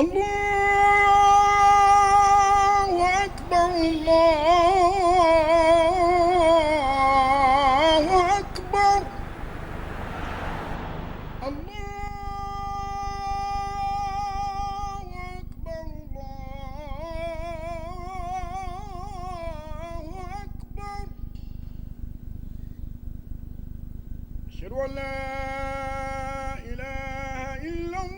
আল্লাহু আকবার, আল্লাহু আকবার, আল্লাহু আকবার, আল্লাহু আকবার। আশহাদু আল লা ইলাহা ইল্লাল্লাহ।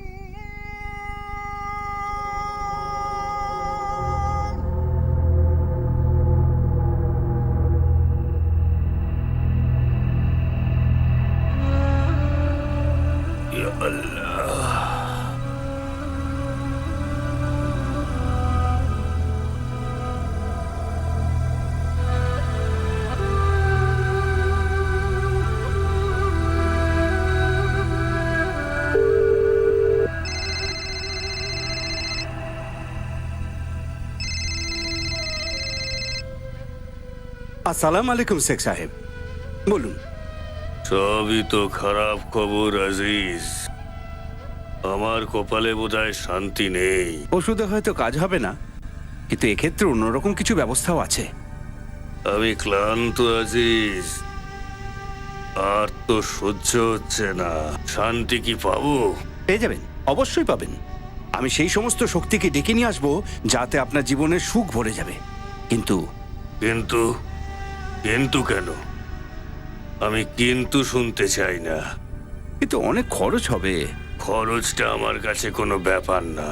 ইয়া আল্লাহ। আসসালামু আলাইকুম শেখ সাহেব, বলুন। সবই তো খারাপ খবর আজিজ। আমার কপালে বোধহয় শান্তি নেই। ওষুধে হয়তো কাজ হবে না, কিন্তু এক্ষেত্রে অন্যরকম কিছু ব্যবস্থাও আছে। আমি ক্লান্ত আজিজ, আর তো সহ্য হচ্ছে না। শান্তি কি পাবো? পেয়ে যাবেন, অবশ্যই পাবেন। আমি সেই সমস্ত শক্তিকে ডেকে নিয়ে আসবো যাতে আপনার জীবনের সুখ ভরে যাবে। কিন্তু কিন্তু কিন্তু কেন? আমি কিন্তু শুনতে চাই না। কিন্তু অনেক খরচ হবে। খরচটা আমার কাছে কোনো ব্যাপার না।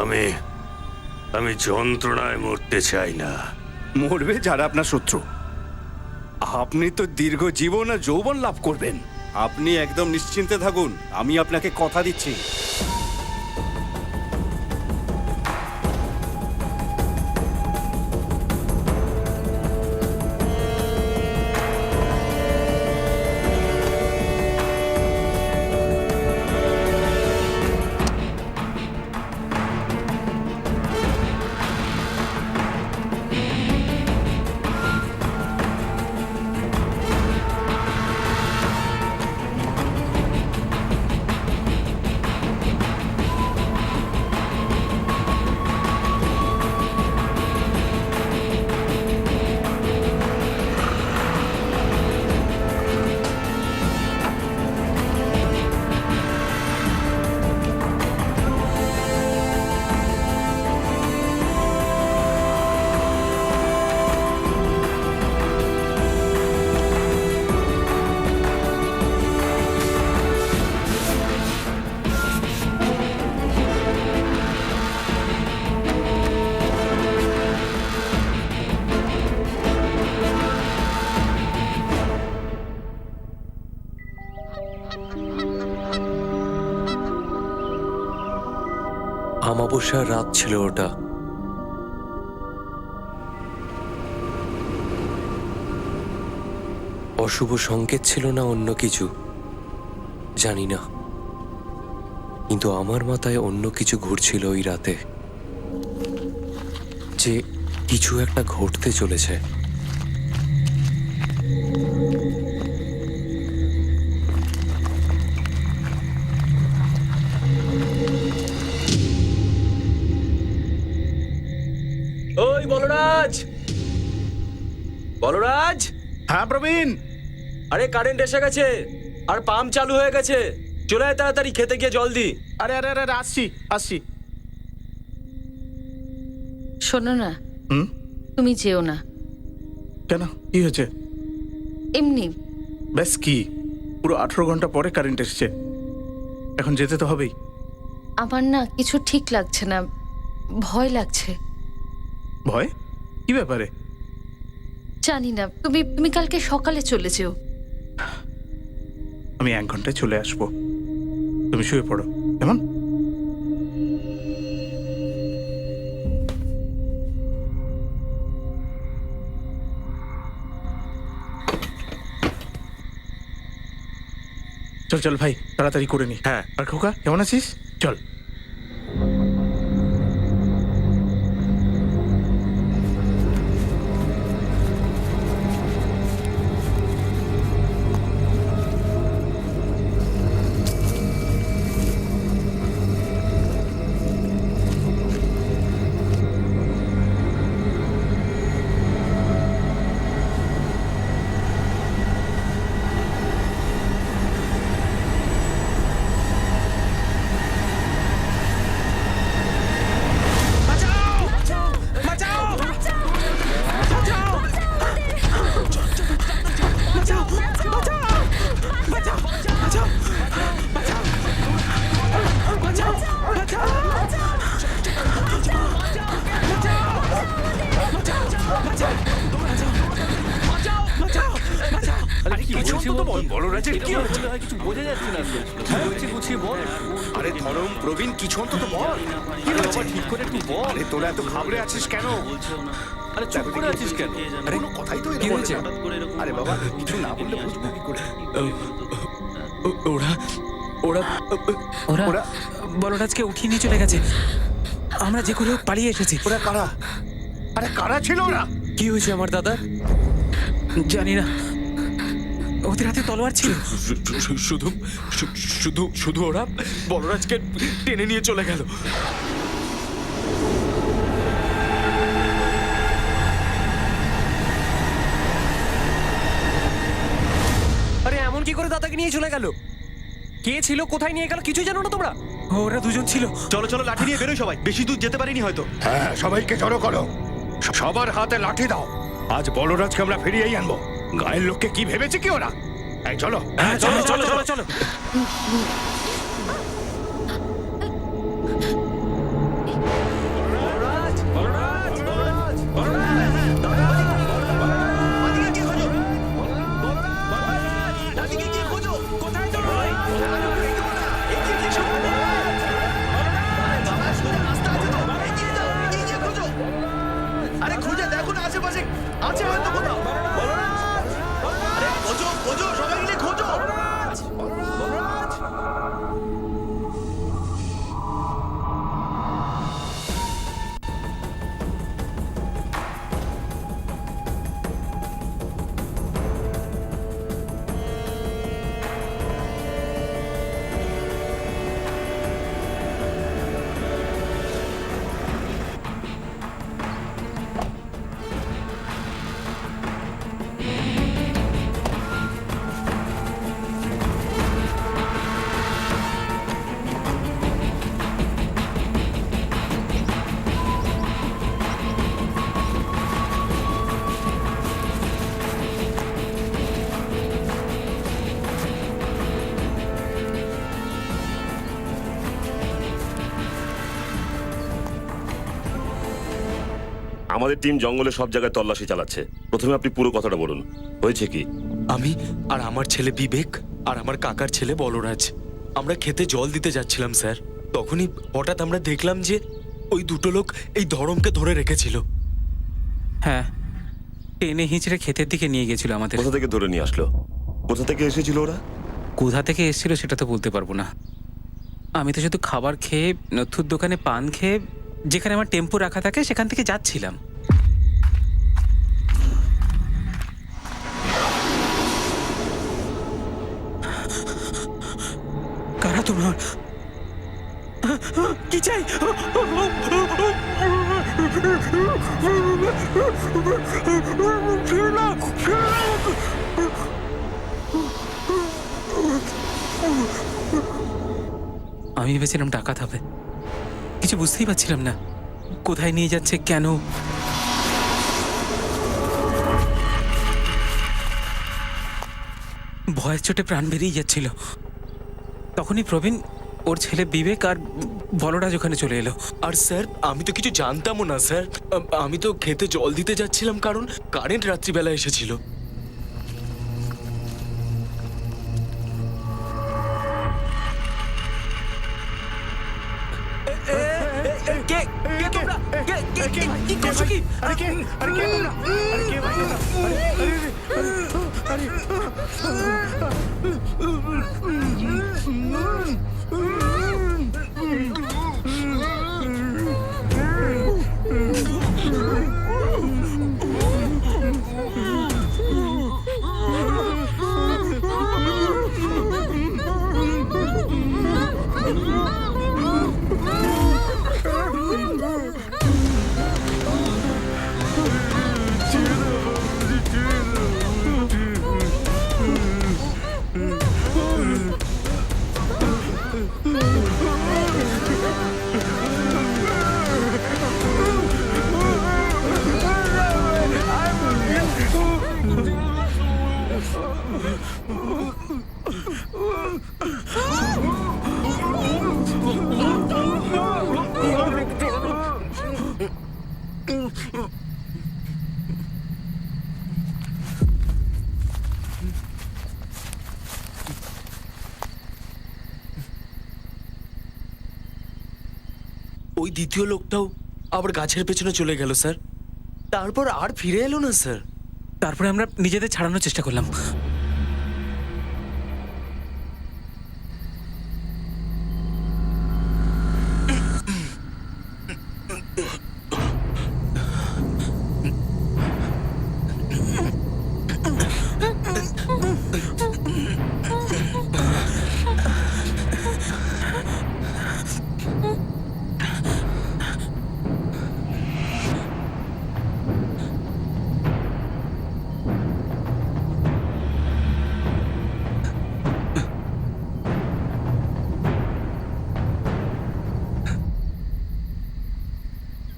আমি আমি যন্ত্রণায় মরতে চাই না। মরবে যারা আপনার শত্রু। আপনি তো দীর্ঘ জীবন আর যৌবন লাভ করবেন। আপনি একদম নিশ্চিন্তে থাকুন, আমি আপনাকে কথা দিচ্ছি। অমাবস্যার রাত ছিল ওটা। অশুভ সংকেত ছিল না অন্য কিছু, জানি না, কিন্তু আমার মাথায় অন্য কিছু ঘুরছিল ওই রাতে, যে কিছু একটা ঘটতে চলেছে। ওই বলরাজ, বলরাজ! হ্যাঁ প্রবীণ। আরে কারেন্ট এসে গেছে আর পাম্প চালু হয়ে গেছে, চলে আয় তাড়াতাড়ি, খেতে গিয়ে জল দি। আরে আরে আরে আসছি আসছি। শোনো না, হুম? তুমি যেও না। কেন, কি হয়েছে? এমনি। ব্যাস কি, পুরো 18 ঘন্টা পরে কারেন্ট এসেছে, এখন যেতে তো হবেই। আমার না কিছু ঠিক লাগছে না, ভয় লাগছে। ভয়? কি ব্যাপারে? জানি না, তুমি তুমি কালকে সকালে চলে যেও। আমি 1 ঘন্টায় চলে আসবো, তুমি শুয়ে পড়ো কেমন? চল চল ভাই, তাড়াতাড়ি করে নি। হ্যাঁ। আর খোকা কেমন আছিস? চল। অন্তত বল, বলরাজের কি হয়েছে? কিছু বোঝা যাচ্ছে না গুছিয়ে বল। আরে ধরম প্রবীণ, কিছু অন্তত বল, কি হয়েছে? ঠিক করে একটু বল। আরে তোরা এত ঘাবড়ে আছিস কেন? আরে চুপ করে আছিস কেন? আরে কোনো কথাই তো কি হয়েছে? আরে বাবা, কিছু না বললে বুঝবো কি করে? ওরা ওরা ওরা ওরা- বলরাজকে উঠিয়ে নিয়ে চলে গেছে। আমরা যে করে হোক পালিয়ে এসেছি। ওরা কারা? আরে কারা ছিল ওরা? কি হয়েছে আমার দাদা? জানি না, ওদের হাতে তলোয়ার ছিল। শুধু শুধু শুধু ওরা বলরাজকে টেনে নিয়ে চলে গেল। আরে এমন কি করে দাদাকে নিয়ে চলে গেল? কে ছিল, কোথায় নিয়ে গেল, কিছু জানো না তোমরা? ওরা দুজন ছিল। চলো চলো, লাঠি নিয়ে বেরোই সবাই, বেশি দূর যেতে পারিনি হয়তো। হ্যাঁ, সবাইকে জড়ো করো, সবার হাতে লাঠি দাও। আজ বলরাজকে আমরা ফিরিয়েই আনবো। গায়ের লোককে কি ভেবেছে কি ওরা? এই চলো। হ্যাঁ, চলো চলো চলো চলো। আরে খুঁজে দেখো না আশেপাশে আছে হয়তো কোথাও। আরে খোঁজো খোঁজো, সবাই মিলে খোঁজো। আমাদের টিম জঙ্গলে সব জায়গায় তল্লাশি চালাচ্ছে। প্রথমে আপনি পুরো কথাটা বলুন, হয়েছে কি? আমি আর আমার ছেলে বিবেক আর আমার কাকার ছেলে বলরাজ আমরা খেতে জল দিতে যাচ্ছিলাম স্যার। তখনই হঠাৎ আমরা দেখলাম যে ওই দুটো লোক এই ধরমকে ধরে রেখেছিল। হ্যাঁ, টেনে হিঁচড়ে ক্ষেতের দিকে নিয়ে গেছিল আমাদের। কোথা থেকে ধরে নিয়ে আসলো? কোথা থেকে এসেছিল ওরা? কোথা থেকে এসেছিল সেটা তো বলতে পারবো না। আমি তো শুধু খাবার খেয়ে, নথুর দোকানে পান খেয়ে, যেখানে আমার টেম্পো রাখা থাকে সেখান থেকে যাচ্ছিলাম। কারা তোমার? কি চাই? আমি ভেবেছিলাম ডাকাত হবে, কিছু বুঝতেই পারছিলাম না কোথায় নিয়ে যাচ্ছে, কেন। ভয়ের চোটে প্রাণ বেরিয়ে যাচ্ছিল। তখনই প্রবীণ, ওর ছেলে বিবেক আর বলরাজ ওখানে চলে এলো। আর স্যার আমি তো কিছু জানতামও না স্যার। আমি তো খেতে জল দিতে যাচ্ছিলাম কারণ কারেন্ট রাত্রিবেলা এসেছিল। ওই দ্বিতীয় লোকটাও আবার গাছের পেছনে চলে গেল স্যার। তারপর আর ফিরে এলো না স্যার। তারপরে আমরা নিজেদের ছাড়ানোর চেষ্টা করলাম।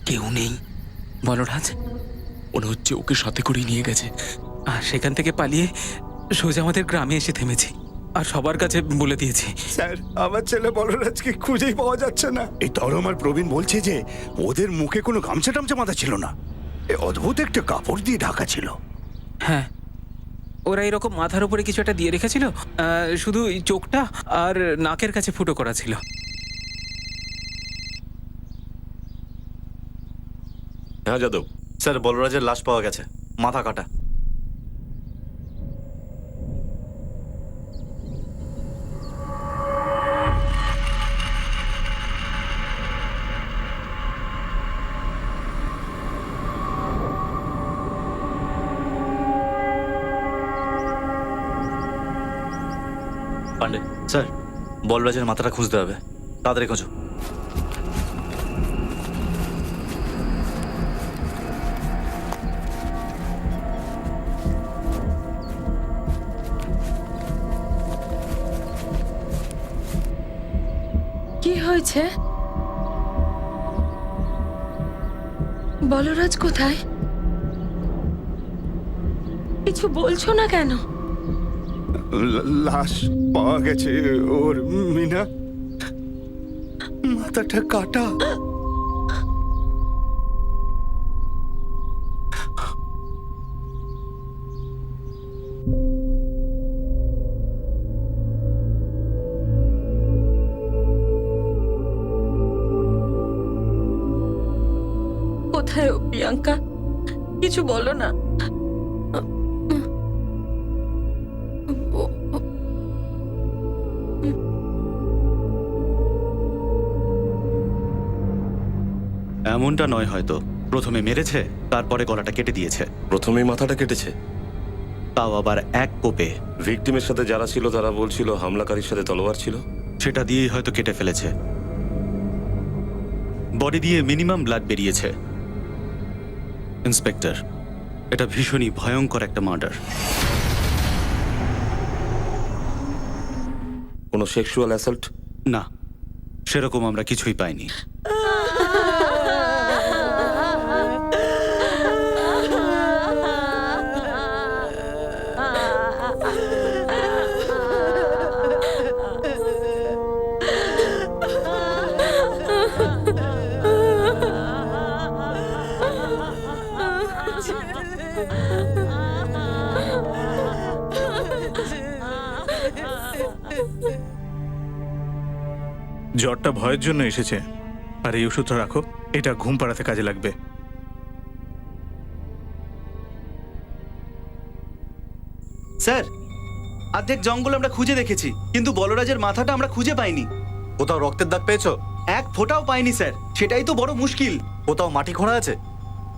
কেউ নেই। বলরাজ মনে হচ্ছে ওকে সাথে করে নিয়ে গেছে। আর সেখান থেকে পালিয়ে সোজা আমাদের গ্রামে এসে থেমেছি, আর সবার কাছে বলে দিয়েছি। স্যার, আমার ছেলে বলরাজকে খুঁজেই পাওয়া যাচ্ছে না। এই ধরম আর প্রবীণ বলছে যে ওদের মুখে কোনো গামছা টামছা বাঁধা ছিল না, এ অদ্ভুত একটা কাপড় দিয়ে ঢাকা ছিল। হ্যাঁ, ওরা এরকম মাথার উপরে কিছু একটা দিয়ে রেখেছিল, শুধু এই চোখটা আর নাকের কাছে ফুটো করা ছিল। হ্যাঁ যাদব, স্যার, বলরাজের লাশ পাওয়া গেছে, মাথা কাটা। পান্ডে স্যার, বলরাজের মাথাটা খুঁজতে হবে, তাড়াতাড়ি খোঁজো। কি হয়েছে? বলরাজ কোথায়? কিছু বলছো না কেন? লাশ পাওয়া গেছে ওর, মিনা, মাথাটা কাটা। কোথায় ও প্রিয়াঙ্কা? কিছু বলো না। এমনটা নয় হয়তো, প্রথমে মেরেছে, তারপরে গলাটা কেটে দিয়েছে, প্রথমেই মাথাটা কেটেছে। তাও আবার এক কোপে। ভিকটিমের সাথে যারা ছিল তারা বলছিল হামলাকারীর সাথে তলোয়ার ছিল। সেটা দিয়েই হয়তো কেটে ফেলেছে। বডি দিয়ে মিনিমাম ব্লাড বেরিয়েছে। ইন্সপেক্টর, এটা ভীষণই ভয়ঙ্কর একটা মার্ডার। কোনো সেক্সুয়াল অ্যাসাল্ট? না, সেরকম আমরা কিছুই পাইনি। জ্বরটা ভয়ের জন্য এসেছে, আর এই ওষুধটা রাখো, এটা ঘুম পাড়াতে কাজে লাগবে। স্যার, অর্ধেক জঙ্গল আমরা খুঁজে দেখেছি, কিন্তু বলরাজের মাথাটা আমরা খুঁজে পাইনি। কোথাও রক্তের দাগ পেয়েছো? এক ফোঁটাও পাইনি স্যার, সেটাই তো বড় মুশকিল। কোথাও মাটি খোঁড়া আছে?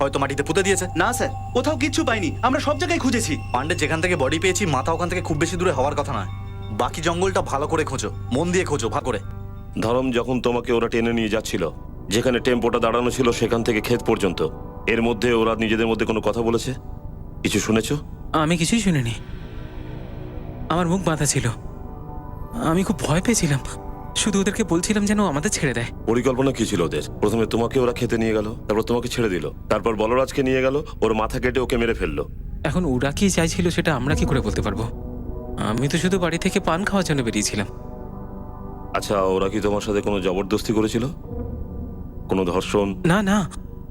হয়তো মাটিতে পুঁতে দিয়েছে। না স্যার, কোথাও কিচ্ছু পাইনি, আমরা সব জায়গায় খুঁজেছি। পান্ডে, যেখান থেকে বডি পেয়েছি মাথা ওখান থেকে খুব বেশি দূরে হওয়ার কথা নয়। বাকি জঙ্গলটা ভালো করে খোঁজো, মন দিয়ে খোঁজো, ভালো করে। ধরম যখন তোমাকে ওরা টেনে নিয়ে যাচ্ছিল, যেখানে টেম্পোটা দাঁড়ানো ছিল সেখান থেকে ক্ষেত পর্যন্ত, এর মধ্যে ওরা নিজেদের মধ্যে কোনো কথা বলেছে? কিছু শুনেছো? আমি কিছুই শুনিনি, আমার মুখ বাঁধা ছিল। আমি খুব ভয় পেয়েছিলাম, শুধু ওদেরকে বলছিলাম যেন আমাদের ছেড়ে দেয়। পরিকল্পনা কি ছিল ওদের? প্রথমে তোমাকে ওরা খেতে নিয়ে গেল, তারপর তোমাকে ছেড়ে দিল, তারপর বলরাজকে নিয়ে গেল, ওর মাথা কেটে ওকে মেরে ফেললো। এখন ওরা কি চাইছিল সেটা আমরা কি করে বলতে পারবো? আমি তো শুধু বাড়ি থেকে পান খাওয়ার জন্য বেরিয়েছিলাম। আচ্ছা, ওরা কি তোমার সাথে কোনো জবরদস্তি করেছিল? কোনো ধর্ষণ? না না,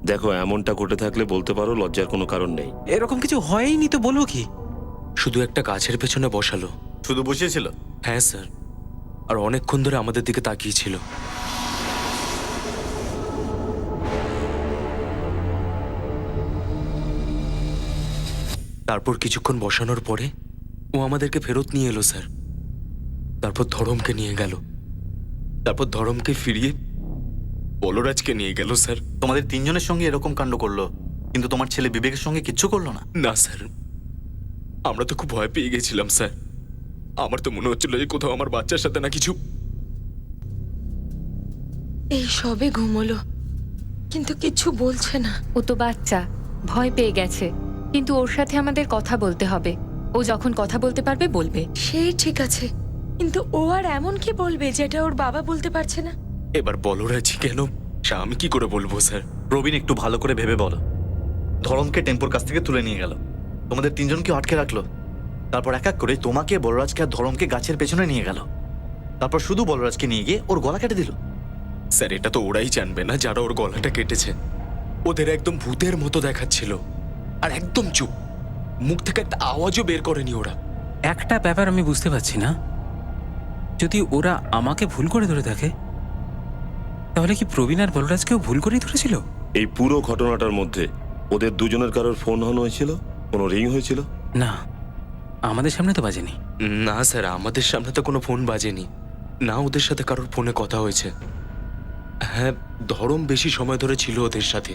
দেখো, এমনটা ঘটে থাকলে বলতে পারো, লজ্জার কোনো কারণ নেই। এরকম কিছু হয়নি তো বলবো কি? শুধু একটা গাছের পেছনে বসালো। শুধু বসিয়েছিল? হ্যাঁ স্যার, আর অনেকক্ষণ ধরে আমাদের দিকে তাকিয়েছিল। তারপর কিছুক্ষণ বসানোর পরে ও আমাদেরকে ফেরত নিয়ে এলো স্যার। তারপর ধরমকে নিয়ে গেল। তারপর ধরমকে ফিরিয়ে বলরাজকে নিয়ে গেল স্যার। তোমাদের তিনজনের সঙ্গে এরকম কাণ্ড করলো, কিন্তু তোমার ছেলে বিবেকের সঙ্গে কিচ্ছু করলো না? না স্যার, আমরা তো খুব ভয় পেয়ে গেছিলাম স্যার। আমার তো মনে হচ্ছিল যে কোথাও আমার বাচ্চার সাথে না কিছু। এই সবে ঘুমোলো, কিন্তু কিছু বলছে না। ও তো বাচ্চা, ভয় পেয়ে গেছে, কিন্তু ওর সাথে আমাদের কথা বলতে হবে। ও যখন কথা বলতে পারবে বলবে। সেই ঠিক আছে, কিন্তু ও আর এমন কি বলবে যেটা ওর বাবা বলতে পারছে না? এবার বলরাজ কেন, সে আমি কি করে বলবো স্যার? প্রবীণ, একটু ভালো করে ভেবে বলো। ধরমকে টেম্পোর কাছ থেকে তুলে নিয়ে গেল, তোমাদের তিনজনকে আটকে রাখলো, তারপর এক এক করে তোমাকে, বলরাজকে আর ধরমকে গাছের পেছনে নিয়ে গেল, তারপর শুধু বলরাজকে নিয়ে গিয়ে ওর গলা কেটে দিল। স্যার, এটা তো ওরাই জানবে না যারা ওর গলাটা কেটেছে। ওদের একদম ভূতের মতো দেখাচ্ছিল, আর একদম চুপ, মুখ থেকে একটা আওয়াজও বের করেনি ওরা। একটা ব্যাপার আমি বুঝতে পারছি না, যদি ওরা আমাকে ভুল করে ধরে থাকে, তাহলে কি প্রবীণ আর বলরাজকেও ভুল করেই ধরেছিল? এই পুরো ঘটনাটার মধ্যে ওদের দুজনের কারোর ফোন অন হয়েছিল? কোনো রিং হয়েছিল? না, আমাদের সামনে তো বাজেনি। না স্যার, আমাদের সামনে তো কোনো ফোন বাজেনি, না ওদের সাথে কারোর ফোনে কথা হয়েছে। হ্যাঁ, ধরম বেশি সময় ধরে ছিল ওদের সাথে,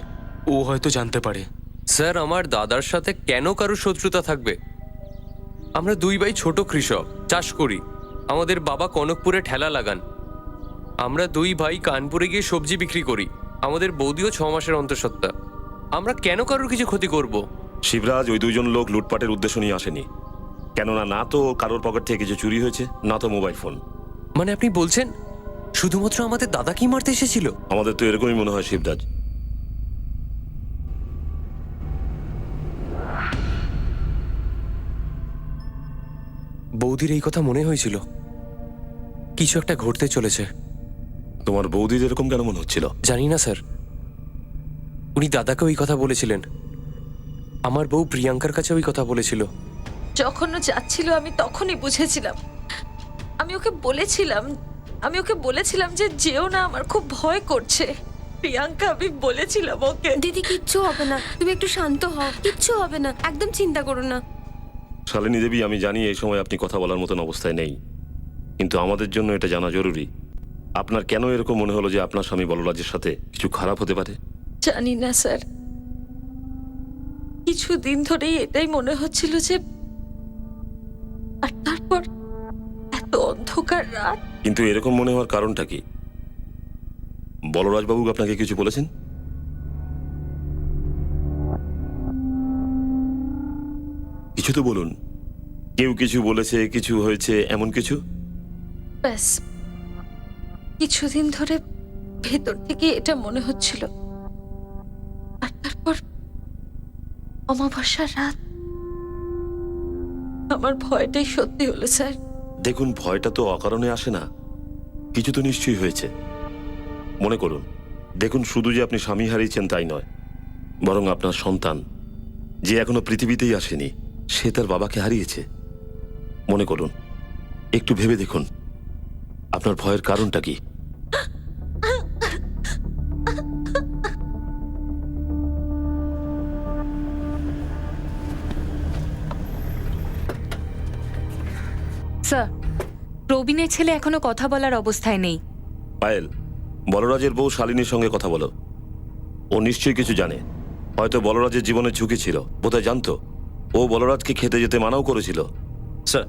ও হয়তো জানতে পারে। স্যার, আমার দাদার সাথে কেন কারো শত্রুতা থাকবে? আমরা দুই ভাই ছোট কৃষক, চাষ করি। আমাদের বাবা কনকপুরে ঠেলা লাগান। আমরা দুই ভাই কানপুরে গিয়ে সবজি বিক্রি করি। আমাদের বৌদিও 6 মাসের অন্তঃসত্ত্বা। আমরা কেন কারোর কিছু ক্ষতি করব? শিবরাজ, ওই দুইজন লোক লুটপাটের উদ্দেশ্য নিয়ে আসেনি। কেননা না তো কারোর পকেট থেকে কিছু চুরি হয়েছে, না তো মোবাইল ফোন। মানে আপনি বলছেন শুধুমাত্র আমাদের দাদাকেই মারতে এসেছিল? আমাদের তো এরকমই মনে হয় শিবরাজ। বৌদির এই কথা মনে হয়েছিল, কিছু একটা ঘটতে চলেছে। তোমার বৌদির এরকম কেন মনে হচ্ছিল? জানি না স্যার, উনি দাদাকে ওই কথা বলেছিলেন। আমার বউ প্রিয়াঙ্কার কাছে ওই কথা বলেছিল। যখন ও যাচ্ছিল আমি তখনই বুঝেছিলাম। আমি ওকে বলেছিলাম যে যেও না, আমার খুব ভয় করছে। প্রিয়াঙ্কা, আমি বলেছিলাম ওকে। দিদি, কিচ্ছু হবে না, তুমি একটু শান্ত হও, কিচ্ছু হবে না, একদম চিন্তা করো না। শালিনী দেবী, আমি জানি এই সময় আপনি কথা বলার মতন অবস্থায় নেই, কিন্তু আমাদের জন্য এটা জানা জরুরি। আপনার কেন এরকম মনে হলো যে আপনার স্বামী বলরাজের সাথে কিছু খারাপ হতে পারে? জানি না স্যার, কিছুদিন ধরেই এটাই মনে হচ্ছিল যে, আর তারপর এত অন্ধকার রাত। কিন্তু এরকম মনে হওয়ার কারণটা কি? বলরাজবাবু আপনাকে কিছু বলেছেন? কিছু তো বলুন। কেউ কিছু বলেছে, কিছু হয়েছে, এমন কিছু? ব্যাস, কিছুদিন ধরে ভেতর থেকে এটা মনে হচ্ছিল, আর তারপর অমাবস্যার রাত আমার ভয়টাই সত্যি হলো স্যার। দেখুন, ভয়টা তো অকারণে আসে না, কিছু তো নিশ্চয়ই হয়েছে। মনে করুন, দেখুন, শুধু যে আপনি স্বামী হারিয়েছেন তাই নয়, বরং আপনার সন্তান যে এখনো পৃথিবীতেই আসেনি, সে তার বাবাকে হারিয়েছে। মনে করুন, একটু ভেবে দেখুন, আপনার ভয়ের কারণটা কি? স্যার, প্রবীণের ছেলে এখনো কথা বলার অবস্থায় নেই। পায়েল, বলরাজের বউ শালিনীর সঙ্গে কথা বলো। ও নিশ্চয়ই কিছু জানে। হয়তো বলরাজের জীবনে ঝুঁকি ছিল, বোধহয় জানতো। ও বলরাজকে খেতে যেতে মানাও করেছিল। স্যার,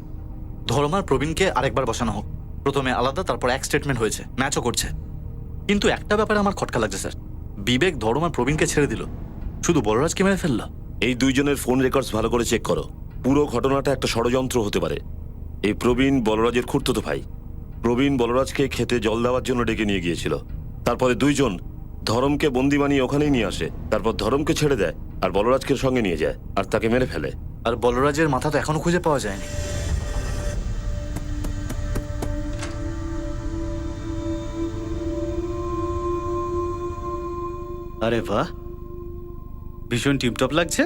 ধরম আর প্রবীণকে আরেকবার বসানো হোক। প্রথমে আলাদা, তারপর এক স্টেটমেন্ট হয়েছে, ম্যাচও করছে। কিন্তু একটা ব্যাপারে আমার খটকা লাগছে স্যার, বিবেক ধরম আর প্রবীণকে ছেড়ে দিল, শুধু বলরাজকে মেরে ফেললো। এই দুইজনের ফোন রেকর্ডস ভালো করে চেক করো। পুরো ঘটনাটা একটা ষড়যন্ত্র হতে পারে। এই প্রবীণ বলরাজের খুড়তুতো ভাই। প্রবীণ বলরাজকে খেতে জল দেওয়ার জন্য ডেকে নিয়ে গিয়েছিল। তারপরে দুইজন ধরমকে বন্দি বানিয়ে ওখানেই নিয়ে আসে। তারপর ধরমকে ছেড়ে দেয় আর বলরাজকে সঙ্গে নিয়ে যায় আর তাকে মেরে ফেলে। আর বলরাজের মাথা তো এখনো খুঁজে পাওয়া যায়নি। আরে বাহ, ভীষণ টিপটপ লাগছে।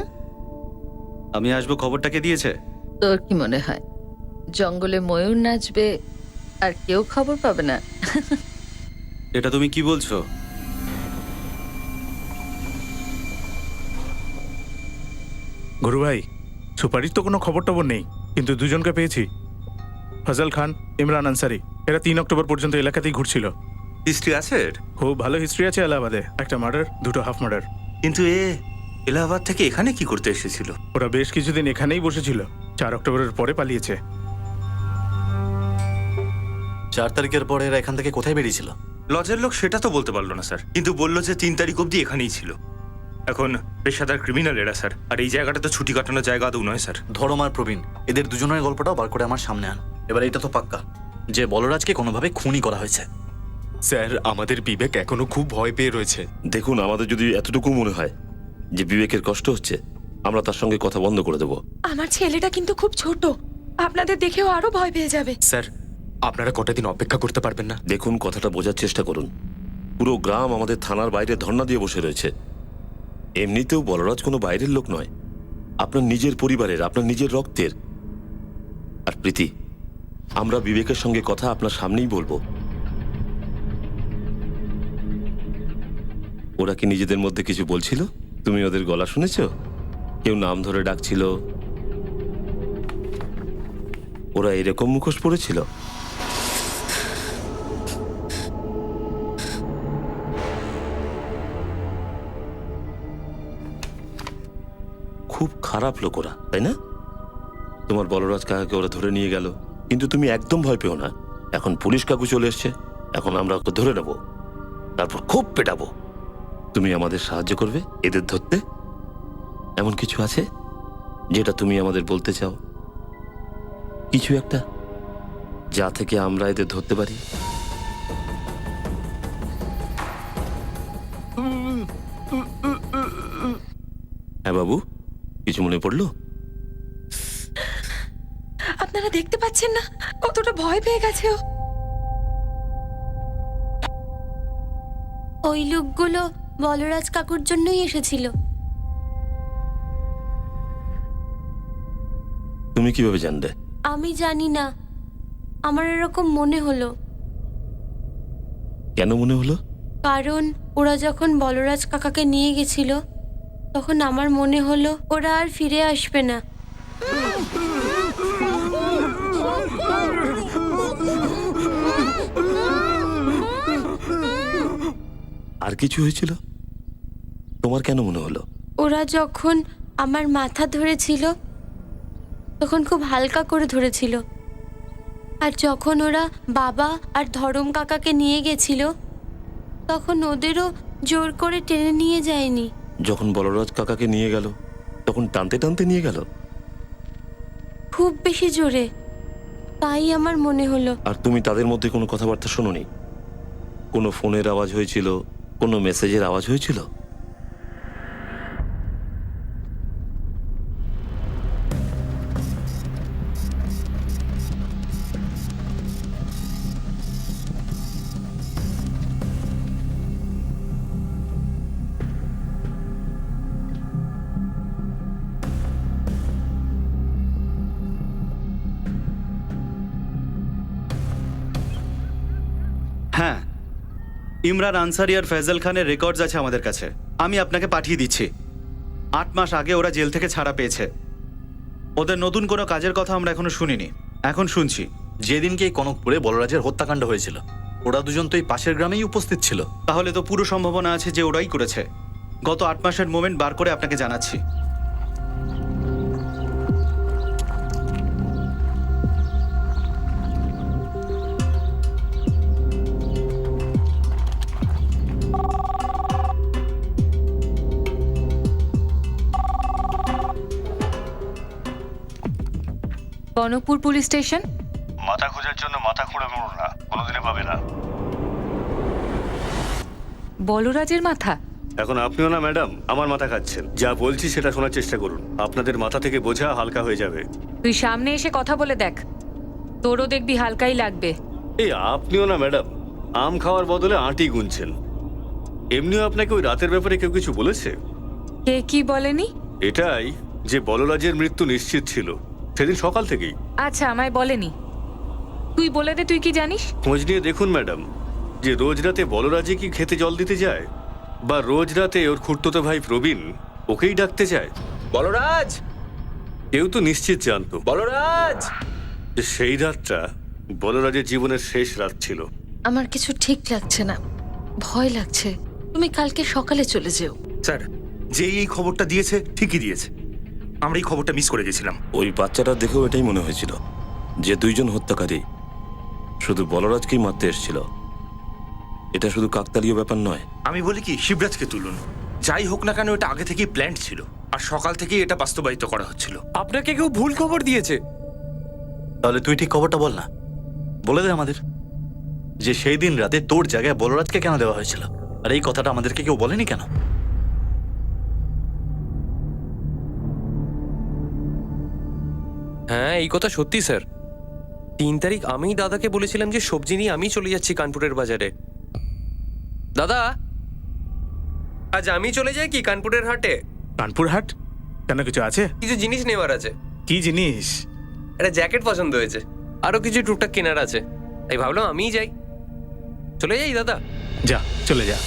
আমি আসবো খবরটাকে দিয়েছে? তোর কি মনে হয় জঙ্গলে ময়ূর নাচবে আর কেউ খবর পাবে না? এটা তুমি কি বলছো? গুরু ভাই, সুপারির তো কোনো খবর টবর নেই, কিন্তু দুজনকে পেয়েছি, ফজল খান, ইমরান আনসারি। এরা 3 অক্টোবর পর্যন্ত এলাকাতেই ঘুরছিল। হিস্ট্রি আছে এর? খুব ভালো হিস্ট্রি আছে এলাহাবাদে, একটা মার্ডার, 2টো হাফ মার্ডার। কিন্তু এলাহাবাদ থেকে এখানে কি করতে এসেছিল? ওরা বেশ কিছুদিন এখানেই বসেছিল, 4 অক্টোবরের পরে পালিয়েছে। 4 তারিখের পরে এরা এখান থেকে কোথায় বেরিয়েছিল? লজের লোক সেটা তো বলতে পারলো না স্যার, কিন্তু বললো যে 3 তারিখ অবধি এখানেই ছিল। এখন পেশাদার ক্রিমিনাল এরা স্যার, আর এই জায়গাটা তো ছুটি কাটানোর জায়গা আদৌ নয় স্যার। ধরম আর প্রবীণ, এদের দুজনের গল্পটাও বার করে আমার সামনে আন। এবার এটা তো পাক্কা যে বলরাজকে কোনোভাবে খুনি করা হয়েছে। স্যার, আমাদের বিবেক এখনো খুব ভয় পেয়ে রয়েছে। দেখুন, আমাদের যদি এতটুকু মনে হয় যে বিবেকের কষ্ট হচ্ছে, আমরা তার সঙ্গে কথা বন্ধ করে দেব। আমার ছেলেটা কিন্তু খুব ছোট, আপনাদের দেখেও আরো ভয় পেয়ে যাবে। স্যার, আপনারা কটা দিন অপেক্ষা করতে পারবেন না? দেখুন, কথাটা বোঝার চেষ্টা করুন। পুরো গ্রাম আমাদের থানার বাইরে ধর্ণা দিয়ে বসে রয়েছে। এমনিতেও বলরাজ কোনো বাইরের লোক নয়, আপনার নিজের পরিবারের, আপনার নিজের রক্তের। আর প্রীতি, আমরা বিবেকের সঙ্গে কথা আপনার সামনেই বলবো। ওরা কি নিজেদের মধ্যে কিছু বলছিল? তুমি ওদের গলা শুনেছ? কেউ নাম ধরে ডাকছিল? ওরা এরকম মুখোশ পড়েছিল? খুব খারাপ লোক ওরা, তাই না? তোমার বলরাজ কাকাকে ওরা ধরে নিয়ে গেল, কিন্তু তুমি একদম ভয় পেও না। এখন পুলিশ কাকু চলে এসছে, এখন আমরা ওকে ধরে নেব, তারপর খুব পেটাবো। তুমি আমাদের সাহায্য করবে এদের ধরতে? এমন কিছু আছে যেটা তুমি আমাদের বলতে চাও? কিছু একটা যা থেকে আমরা এদের ধরতে পারি? হ্যাঁ বাবু, কিছু মনে পড়লো? আপনারা দেখতে পাচ্ছেন না কতটা ভয় পেয়ে গেছে ও? ওই লোকগুলো বলরাজ কাকুর জন্যই এসেছিল। তুমি কিভাবে জানলে? আমি জানি না, আমার এরকম মনে হলো। কেন মনে হলো? কারণ ওরা যখন বলরাজ কাকাকে নিয়ে গেছিল, তখন আমার মনে হলো ওরা আর ফিরে আসবে না। আর কিছু হয়েছিল? তোমার কেন মনে হলো? ওরা যখন আমার মাথা ধরেছিল, তখন খুব হালকা করে ধরেছিল। আর যখন ওরা বাবা আর ধরম কাকাকে নিয়ে গেছিল, তখন ওদেরও জোর করে টেনে নিয়ে যায়নি। যখন বলরাজ কাকাকে নিয়ে গেল, তখন টানতে টানতে নিয়ে গেল? খুব বেশি জোরে, তাই আমার মনে হলো। আর তুমি তাদের মধ্যে কোনো কথাবার্তা শোনোনি? কোনো ফোনের আওয়াজ হয়েছিল? কোনো মেসেজের আওয়াজ হয়েছিল? হ্যাঁ, ইমরান আনসারি আর ফয়জল খানের রেকর্ডস আছে আমাদের কাছে, আমি আপনাকে পাঠিয়ে দিচ্ছি। 8 মাস আগে ওরা জেল থেকে ছাড়া পেয়েছে। ওদের নতুন কোনো কাজের কথা আমরা এখনো শুনিনি, এখন শুনছি। যেদিনকে এই কনকপুরে বলরাজের হত্যাকাণ্ড হয়েছিল, ওরা দুজন তো এই পাশের গ্রামেই উপস্থিত ছিল। তাহলে তো পুরো সম্ভাবনা আছে যে ওরাই করেছে। গত 8 মাসের মোমেন্ট বার করে আপনাকে জানাচ্ছি। Kanakpur police station. মাথা খোঁজার জন্য মাথা খুঁড়ে মরো না, কোনোদিনে পাবে না। বলরাজের মাথা? এখন আপনিও না ম্যাডাম আমার মাথা খাচ্ছেন। যা বলছি সেটা শোনার চেষ্টা করুন, আপনাদের মাথা থেকে বোঝা হালকা হয়ে যাবে। তুই সামনে এসে কথা বলে দেখ, তোরও দেখবি হালকাই লাগবে। এই আপনিও না ম্যাডাম আম খাওয়ার বদলে আঁটি গুনছেন। এমনিও আপনাকে ওই রাতের ব্যাপারে কেউ কিছু বলেছে? কে কি বলেনি? এটাই যে বলরাজের মৃত্যু নিশ্চিত ছিল সেদিন সকাল থেকেই। আচ্ছা, আমায় বলেনি। তুই বলে দে, তুই কি জানিস? খোঁজ নিয়ে দেখুন ম্যাডাম, যে রোজ রাতে বলরাজে কি খেতে জল দিতে যায়, বা রোজ রাতে ওর খুড়তুতো ভাই প্রবীণ ওকেই ডাকতে যায়। বলরাজ! কেউ তো নিশ্চিত জানতো বলরাজ! যে সেই রাতটা বলরাজের জীবনের শেষ রাত ছিল। আমার কিছু ঠিক লাগছে না, ভয় লাগছে। তুমি কালকে সকালে চলে যেও। স্যার, যে এই খবরটা দিয়েছে ঠিকই দিয়েছে। আমরা এই খবরটা মিস করে গেছিলাম। ওই বাচ্চাটা দেখেও এটাই মনে হয়েছিল যে দুইজন হত্যাকারী শুধু বলরাজকেই মারতে এসেছিল। এটা শুধু কাকতালীয় ব্যাপার নয়। আমি বলি কি, শিবরাজকে তুলুন। যাই হোক না কেন, এটা আগে থেকেই প্ল্যান ছিল, আর সকাল থেকেই এটা বাস্তবায়িত করা হচ্ছিল। আপনাকে কেউ ভুল খবর দিয়েছে। তাহলে তুই ঠিক খবরটা বল না, বলে দে আমাদের যে সেই দিন রাতে তোর জায়গায় বলরাজকে কেন দেওয়া হয়েছিল, আর এই কথাটা আমাদেরকে কেউ বলেনি কেন? হ্যাঁ, এই কথা সত্যি স্যার। 3 তারিখ আমিই দাদাকে বলেছিলাম যে সবজি নিয়ে আমি চলে যাচ্ছি কানপুরের বাজারে। দাদা, আজ আমি চলে যাই কি কানপুরের হাটে? কানপুর হাট কেন, কিছু আছে? কিছু জিনিস নেওয়ার আছে। কি জিনিস? একটা জ্যাকেট পছন্দ হয়েছে, আরো কিছু টুকটাক কেনার আছে, তাই ভাবলাম আমিই যাই। চলে যাই দাদা? যা, চলে যা।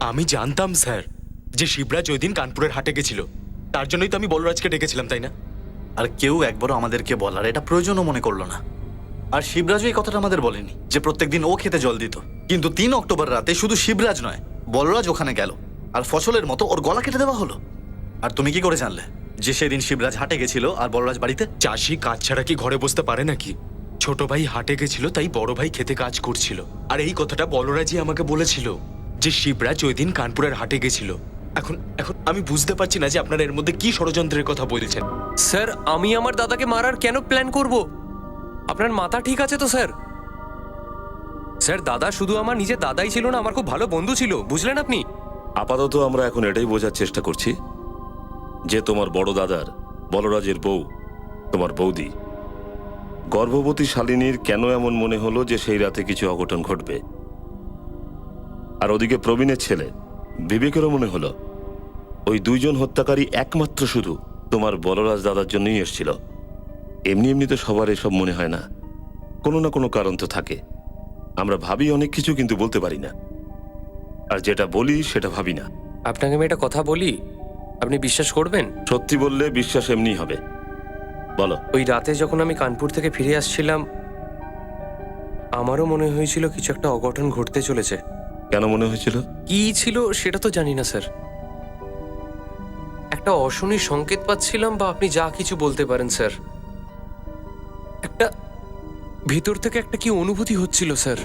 আমি জানতাম স্যার যে শিবরাজ ওই দিন কানপুরের হাটে গেছিল, তার জন্যই তো আমি বলরাজকে ডেকেছিলাম, তাই না? আর কেউ একবারও আমাদেরকে বলার এটা প্রয়োজনও মনে করলো না। আর শিবরাজও এই কথাটা আমাদের বলেনি যে প্রত্যেকদিন ও খেতে জল দিত। কিন্তু 3 অক্টোবর রাতে শুধু শিবরাজ নয়, বলরাজ ওখানে গেল আর ফসলের মতো ওর গলা কেটে দেওয়া হলো। আর তুমি কি করে জানলে যে সেদিন শিবরাজ হাটে গেছিল আর বলরাজ বাড়িতে? চাষি কাজ ছাড়া কি ঘরে বসতে পারে নাকি? ছোট ভাই হাটে গেছিল, তাই বড় ভাই খেতে কাজ করছিল। আর এই কথাটা বলরাজই আমাকে বলেছিল যে শিবরাজ ওই দিন কানপুরের হাটে গেছিল। এখন এখন আমি বুঝতে পারছি না যে আপনারা এর মধ্যে কি ষড়যন্ত্রের কথা বলছেন। স্যার, আমি আমার দাদাকে মারার কেন প্ল্যান করব? আপনার মাথা ঠিক আছে তো স্যার? স্যার, দাদা শুধু আমার নিজের দাদাই ছিল না, আমার খুব ভালো বন্ধু ছিল, বুঝলেন আপনি? আপাতত আমরা এখন এটাই বোঝার চেষ্টা করছি যে তোমার বড় দাদার বলরাজের বউ, তোমার বৌদি, গর্ভবতী শালিনীর কেন এমন মনে হলো যে সেই রাতে কিছু অঘটন ঘটবে। আর ওদিকে প্রবীণের ছেলে বিবেকেরও মনে হলো ওই 2 জন হত্যাকারী একমাত্র শুধু তোমার বলরাজ দাদার জন্যই এসেছিল। এমনি এমনি তো সবার এসব মনে হয় না, কোনো না কোনো কারণ তো থাকে। আমরা ভাবি অনেক কিছু, কিন্তু বলতে পারি না, আর যেটা বলি সেটা ভাবি না। আপনাকে আমি একটা কথা বলি, আপনি বিশ্বাস করবেন? সত্যি বললে বিশ্বাস এমনি হবে। বলো। ওই রাতে যখন আমি কানপুর থেকে ফিরে আসছিলাম, আমারও মনে হয়েছিল কিছু একটা অঘটন ঘটতে চলেছে। কেন মনে হয়েছিল? কি ছিল সেটা তো জানি না স্যার, একটা অশনি সংকেত পাচ্ছিলাম, বা আপনি যা কিছু বলতে পারেন স্যার। একটা ভিতর থেকে একটা কি অনুভূতি হচ্ছিল স্যার।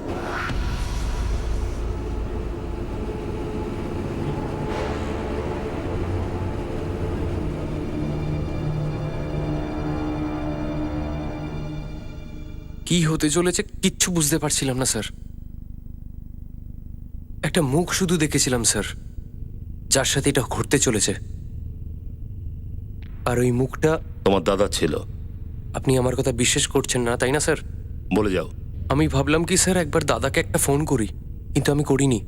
কি হতে চলেছে কিচ্ছু বুঝতে পারছিলাম না স্যার। একটা মুখ শুধু দেখেছিলাম স্যার, যার সাথে এটা ঘটতে চলেছে। আর ওই মুখটা তোমার দাদা ছিল। আপনি আমার কথা বিশ্বাস করছেন না, তাই না স্যার? বলে যাও। আমি ভাবলাম কি স্যার, একবার দাদাকে একটা ফোন করি, কিন্তু আমি করিনি।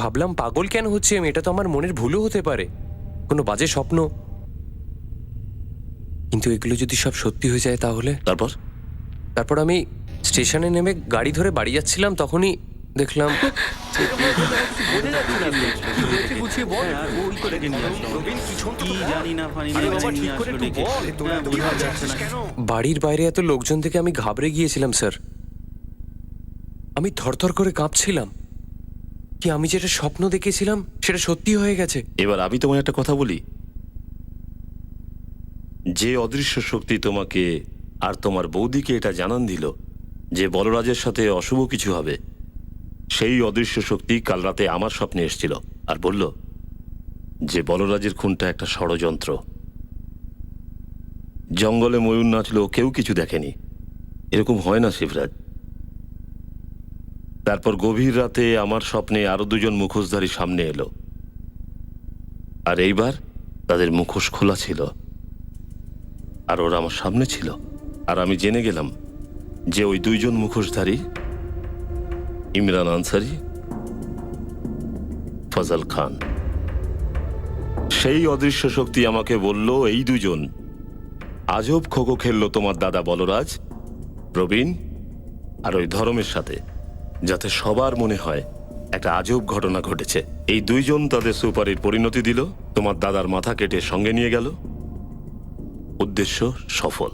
ভাবলাম পাগল কেন হচ্ছে আমি, এটা তো আমার মনের ভুলও হতে পারে, কোনো বাজে স্বপ্ন। কিন্তু এগুলো যদি সব সত্যি হয়ে যায় তাহলে? তারপর আমি স্টেশনে নেমে গাড়ি ধরে বাড়ি যাচ্ছিলাম, তখনই দেখলাম বাড়ির বাইরে এত লোকজন থেকে আমি ঘাবড়ে গিয়েছিলাম স্যার। আমি থরথর করে কাঁপছিলাম কি আমি যেটা স্বপ্ন দেখেছিলাম সেটা সত্যি হয়ে গেছে। এবার আমি তোমায় একটা কথা বলি, যে অদৃশ্য শক্তি তোমাকে আর তোমার বৌদিকে এটা জানান দিল যে বলরাজের সাথে অশুভ কিছু হবে, সেই অদৃশ্য শক্তি কাল রাতে আমার স্বপ্নে এসেছিল আর বলল যে বলরাজের খুনটা একটা ষড়যন্ত্র। জঙ্গলে ময়ূর নাচলো, কেউ কিছু দেখেনি, এরকম হয় না শিবরাজ। তারপর গভীর রাতে আমার স্বপ্নে আরো 2 জন মুখোশধারী সামনে এলো, আর এইবার তাদের মুখোশ খোলা ছিল, আর ওরা আমার সামনে ছিল। আর আমি জেনে গেলাম যে ওই 2 জন মুখোশধারী ইমরান আনসারি, ফজল খান। সেই অদৃশ্য শক্তি আমাকে বলল এই 2 জন আজব খোকো খেললো তোমার দাদা বলরাজ প্রবীণ আর ওই ধরমের সাথে, যাতে সবার মনে হয় একটা আজব ঘটনা ঘটেছে। এই দুইজন তাদের সুপারির পরিণতি দিল, তোমার দাদার মাথা কেটে সঙ্গে নিয়ে গেল। উদ্দেশ্য সফল।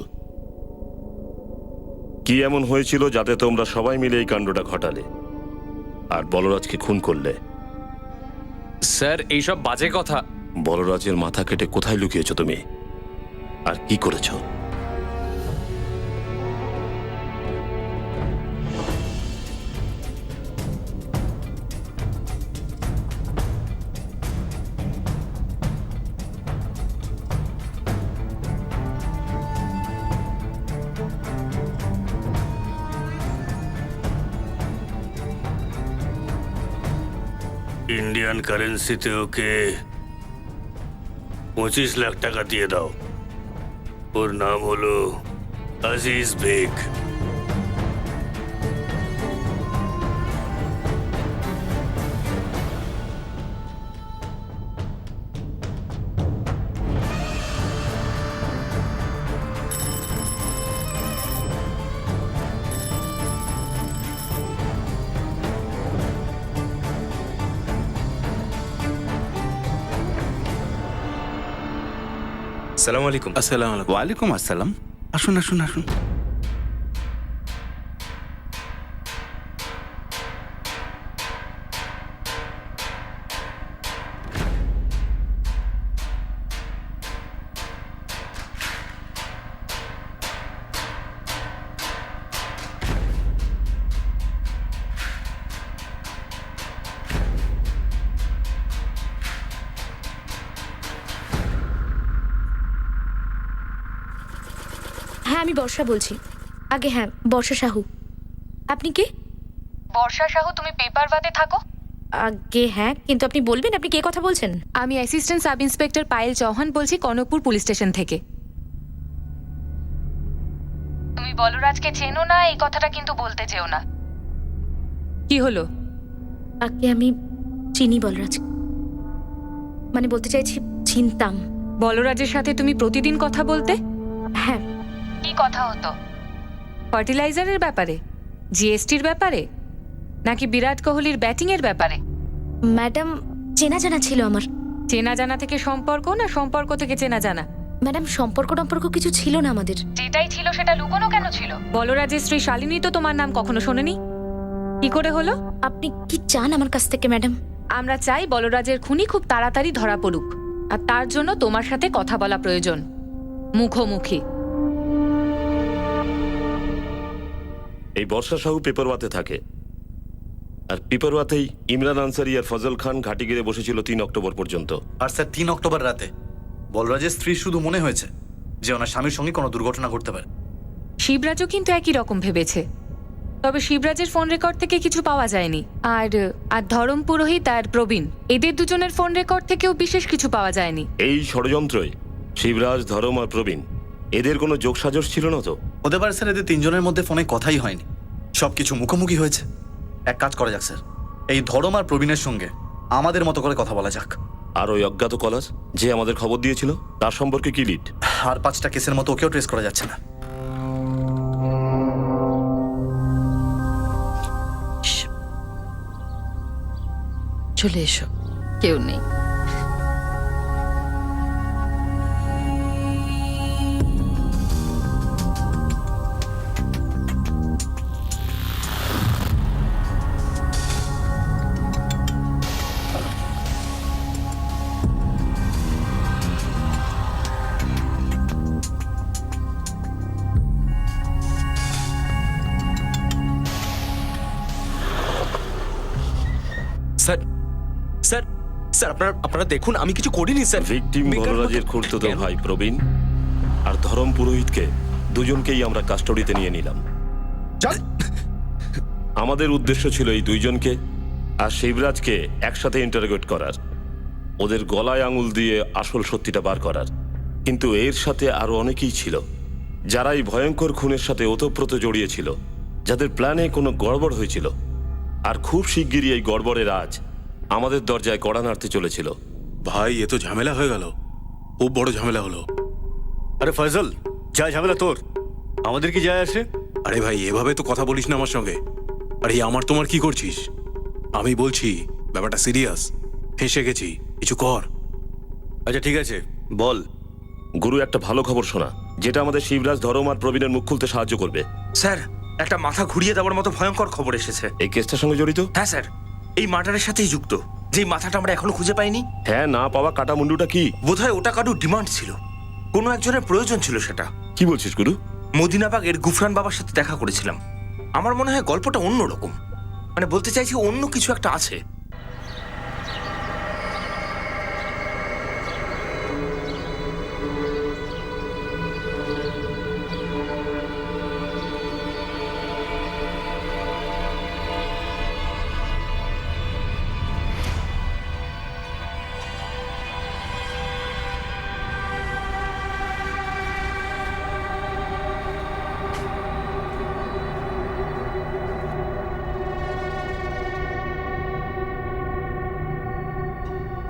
কি এমন হয়েছিল যাতে তোমরা সবাই মিলে এই কাণ্ডটা ঘটালে আর বলরাজকে খুন করলে? স্যার এইসব বাজে কথা। বলরাজের মাথা কেটে কোথায় লুকিয়েছো তুমি, আর কি করেছো? ইন্ডিয়ান কারেন্সিতে ওকে 25 লাখ টাকা দিয়ে দাও। ওর নাম হলো আজিজ বেগ। সালাম আলাইকুম। আসসালাম আলাইকুম। ওয়ালাইকুম আসসালাম। আসুন আসুন আসুন। হ্যাঁ, আমি বর্ষা বলছি। আগে হ্যাঁ, বর্ষা সাহু। আপনি কে? বর্ষা সাহু, তুমি পেপার বাদে থাকো। আগে হ্যাঁ, কিন্তু আপনি বলবেন আপনি কে কথা বলছেন? আমি assistant sub inspector Payel Chauhan বলছি, কনকপুর পুলিশ স্টেশন থেকে। তুমি বলরাজকে চেনো না এই কথাটা কিন্তু বলতে যেও না। কি হলো? আগে আমি চিনি বলরাজ, মানে বলতে চাইছি চিনতাম। বলরাজের সাথে তুমি প্রতিদিন কথা বলতে? হ্যাঁ। কি কথা হতো? ফার্টিলাইজারের ব্যাপারে, জিএসটির ব্যাপারে, নাকি বিরাট কোহলির ব্যাটিং এর ব্যাপারে? ম্যাডাম, চেনা জানা ছিল আমার। চেনা জানা থেকে সম্পর্ক, না সম্পর্ক থেকে চেনা জানা? ম্যাডাম, সম্পর্ক কিছু ছিল না আমাদের। যেটাই ছিল সেটা লুকোনো কেন ছিল? বলরাজের স্ত্রী শালিনী তো তোমার নাম কখনো শোনেনি। কি করে হলো? আপনি কি চান আমার কাছ থেকে ম্যাডাম? আমরা চাই বলরাজের খুনি খুব তাড়াতাড়ি ধরা পড়ুক, আর তার জন্য তোমার সাথে কথা বলা প্রয়োজন, মুখোমুখি। এই বর্ষা সাহু পেপারওয়াতে থাকে, আর পেপারওয়াতেই ইমরান আনসারি আর ফজল খান ঘাঁটি গিরে বসেছিল 3 অক্টোবর পর্যন্ত। আর স্যার 3 অক্টোবর রাতে বলরাজের স্ত্রী শুধু মনে হয়েছে যে ওনার স্বামীর সঙ্গে কোনো দুর্ঘটনা ঘটতে পারে। শিবরাজও কিন্তু একই রকম ভেবেছে, তবে শিবরাজের ফোন রেকর্ড থেকে কিছু পাওয়া যায়নি। আর আর ধরম পুরোহিত আর প্রবীণ, এদের দুজনের ফোন রেকর্ড থেকেও বিশেষ কিছু পাওয়া যায়নি। এই ষড়যন্ত্রই শিবরাজ, ধরম আর প্রবীণ, এদের কোনো যোগসাজশ ছিল না তো? হতে পারে স্যার এদের 3 জনের মধ্যে ফোনে কথাই হয়নি, সবকিছু মুখোমুখি হয়েছে। এক কাজ করা যাক স্যার, এই ধরম আর প্রবীণের সঙ্গে আমাদের মতো করে কথা বলা যাক। আর ওই অজ্ঞাত কলার যে আমাদের খবর দিয়েছিল, তার সম্পর্কে কি লিড? আর 5টা কেসের মতো ওকেও ট্রেস করা যাচ্ছে না। চলে এসো, কেউ নেই। স্যার স্যার স্যার আপনারা দেখুন, আমি কিছু করিনি স্যার। ভিকটিম বলরাজের খুড়তুতো ভাই প্রবীণ আর ধরম পুরোহিতকে দুজনকেই আমরা কাস্টডিতে নিয়ে নিলাম। আমাদের উদ্দেশ্য ছিল এই দুইজনকে আর শিবরাজকে একসাথে ইন্টারোগেট করার, ওদের গলায় আঙুল দিয়ে আসল সত্যিটা বার করার। কিন্তু এর সাথে আরো অনেকেই ছিল যারা এই ভয়ঙ্কর খুনের সাথে ওতপ্রোত জড়িয়েছিল, যাদের প্ল্যানে কোনো গড়বড় হয়েছিল। আর খুব শিগগিরই এই গড়বড়ের আজ আমাদের দরজায় কড়া নাড়তে চলেছিল। ভাই, এ তো ঝামেলা হয়ে গেল, খুব বড় ঝামেলা হলো। আরে ফয়জল, যা ঝামেলা তোর, আমাদের কি যায় আসে? আরে ভাই এভাবে তো কথা বলিস না আমার সঙ্গে। আরে আমার তোমার কি করছিস? আমি বলছি ব্যাপারটা সিরিয়াস, ফেঁসে গেছি, কিছু কর। আচ্ছা ঠিক আছে, বল। গুরু, একটা ভালো খবর শোনা, যেটা আমাদের শিবরাজ, ধরম আর প্রবীণের মুখ খুলতে সাহায্য করবে। স্যার, একটা মাথা ঘুরিয়ে দেওয়ার মতো ভয়ঙ্কর খবর এসেছে। এই কেসটার সঙ্গে জড়িত? হ্যাঁ স্যার, এই মার্ডারের সাথেই যুক্ত। যেই মাথাটা আমরা এখনো খুঁজে পাইনি। হ্যাঁ, না পাওয়া কাটা মুন্ডুটা কি? বোধহয় ওটা কারুর ডিমান্ড ছিল, কোনো একজনের প্রয়োজন ছিল সেটা। কি বলছিস গুরু? মদিনাবাগ এর গুফরান বাবার সাথে দেখা করেছিলাম। আমার মনে হয় গল্পটা অন্যরকম, মানে বলতে চাইছি অন্য কিছু একটা আছে।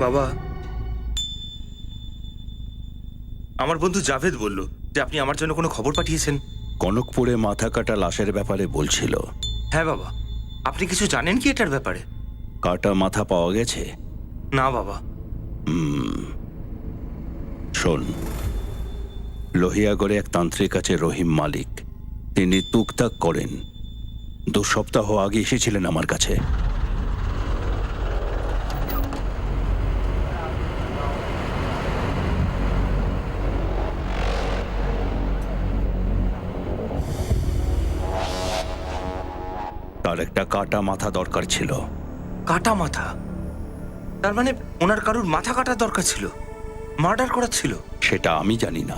বাবা, আমার বন্ধু জাভেদ বলল যে আপনি আমার জন্য কোনো খবর পাঠিয়েছেন। কনকপুরে মাথা কাটা লাশের ব্যাপারে বলছিল। হ্যাঁ বাবা, আপনি কিছু জানেন কি এটার ব্যাপারে? কাটা মাথা পাওয়া গেছে? না বাবা। শোন, লোহিয়াগড়ে এক তান্ত্রিক আছে রহিম মালিক, তিনি টুকটাক করেন। 2 সপ্তাহ আগে এসেছিলেন আমার কাছে। তার একটা কাটা মাথা দরকার ছিল। কাটা মাথা? তার মানে ওনার কারুর মাথা কাটার দরকার ছিল, মার্ডার করার ছিল? সেটা আমি জানি না।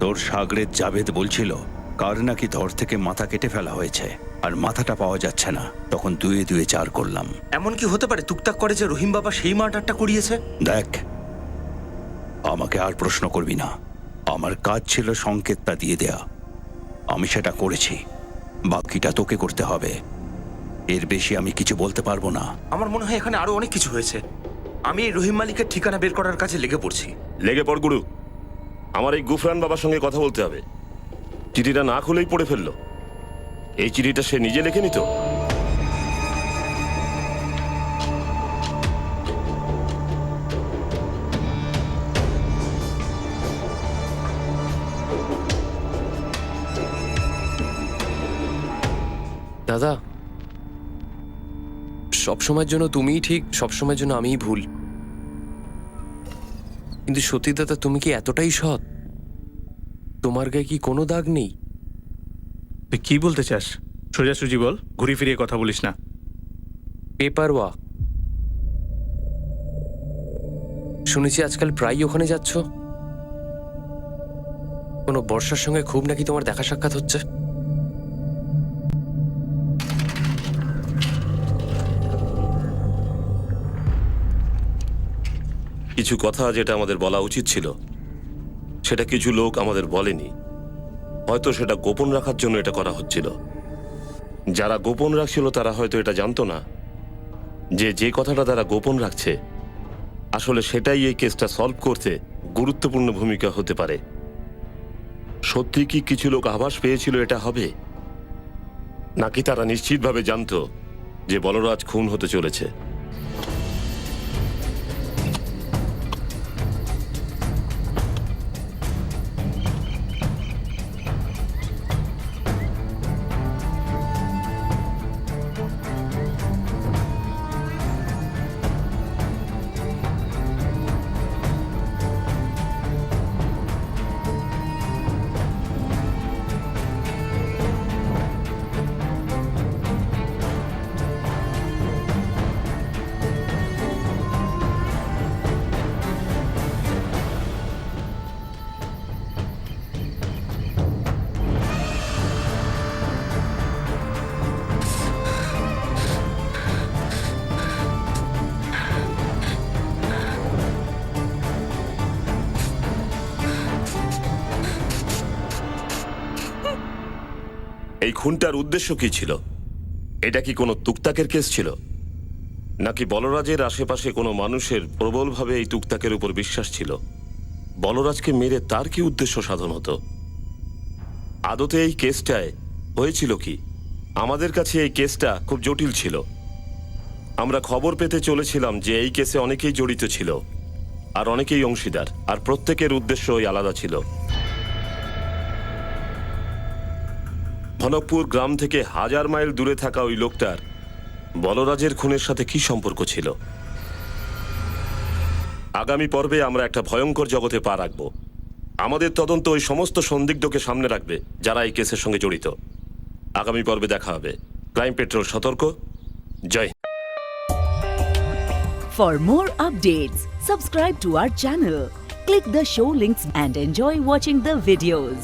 তোর সাগরেদ জাভেদ বলছিল কার নাকি ধর থেকে মাথা কেটে ফেলা হয়েছে, আর মাথাটা পাওয়া যাচ্ছে না। তখন 2 2 4 করলাম। এমন কি হতে পারে টুকটাক করে যে রহিম বাবা সেই মার্ডারটা করিয়েছে? দেখ, আমাকে আর প্রশ্ন করবি না। আমার কাজ ছিল সংকেতটা দিয়ে দেয়া, আমি সেটা করেছি। বাকিটা তোকে করতে হবে, এর বেশি আমি কিছু বলতে পারবো না। আমার মনে হয় এখানে আরো অনেক কিছু হয়েছে। আমি এই রহিম মালিকের ঠিকানা বের করার কাজে লেগে পড়ছি। লেগে পড় গুরু, আমার এই গুফরান বাবার সঙ্গে কথা বলতে হবে। চিঠিটা না খুলেই পড়ে ফেললো। এই চিঠিটা সে নিজে লিখে নিত? দাদা, সবসময়ের জন্য তুমিই ঠিক, সবসময়ের জন্য আমিই ভুল। কিন্তু সত্যি দাদা, তুমি কি এতটাই সৎ? তোমার গায়ে কি কোনো দাগ নেই? তুই কি বলতে চাস? সোজাসুজি বল, ঘুরি ফিরিয়ে কথা বলিস না। পেপারওয়া। শুনেছি আজকাল প্রায়ই ওখানে যাচ্ছ। কোনো বর্ষার সঙ্গে খুব নাকি তোমার দেখা সাক্ষাৎ হচ্ছে। কিছু কথা যেটা আমাদের বলা উচিত ছিল, সেটা কিছু লোক আমাদের বলেনি। হয়তো সেটা গোপন রাখার জন্য এটা করা হচ্ছিল। যারা গোপন রাখছিল তারা হয়তো এটা জানতো না যে যে কথাটা তারা গোপন রাখছে আসলে সেটাই এই কেসটা সলভ করতে গুরুত্বপূর্ণ ভূমিকা হতে পারে। সত্যি কি কিছু লোক আভাস পেয়েছিল এটা হবে, নাকি তারা নিশ্চিতভাবে জানতো যে বলরাজ খুন হতে চলেছে? এই খুনটার উদ্দেশ্য কি ছিল? এটা কি কোনো তুকতাকের কেস ছিল, নাকি বলরাজের আশেপাশে কোনো মানুষের প্রবলভাবে এই তুকতাকের উপর বিশ্বাস ছিল? বলরাজকে মেরে তার কি উদ্দেশ্য সাধন হতো? আদতে এই কেসটায় হয়েছিল কি, আমাদের কাছে এই কেসটা খুব জটিল ছিল। আমরা খবর পেতে চলেছিলাম যে এই কেসে অনেকেই জড়িত ছিল আর অনেকেই অংশীদার, আর প্রত্যেকের উদ্দেশ্যই আলাদা ছিল। ভনকপুর গ্রাম থেকে 1000 মাইল দূরে থাকা ওই লোকটার বলরাজের খুনের সাথে কি সম্পর্ক ছিল? আগামী পর্বে আমরা একটা ভয়ঙ্কর জগতে পা রাখব। আমাদের তদন্ত ওই সমস্ত সন্দিগ্ধকে সামনে রাখবে যারা এই কেসের সঙ্গে জড়িত। আগামী পর্বে দেখা হবে। ক্রাইম পেট্রোল সতর্ক। জয়। For more updates, subscribe to our channel, click the show links and enjoy watching the videos.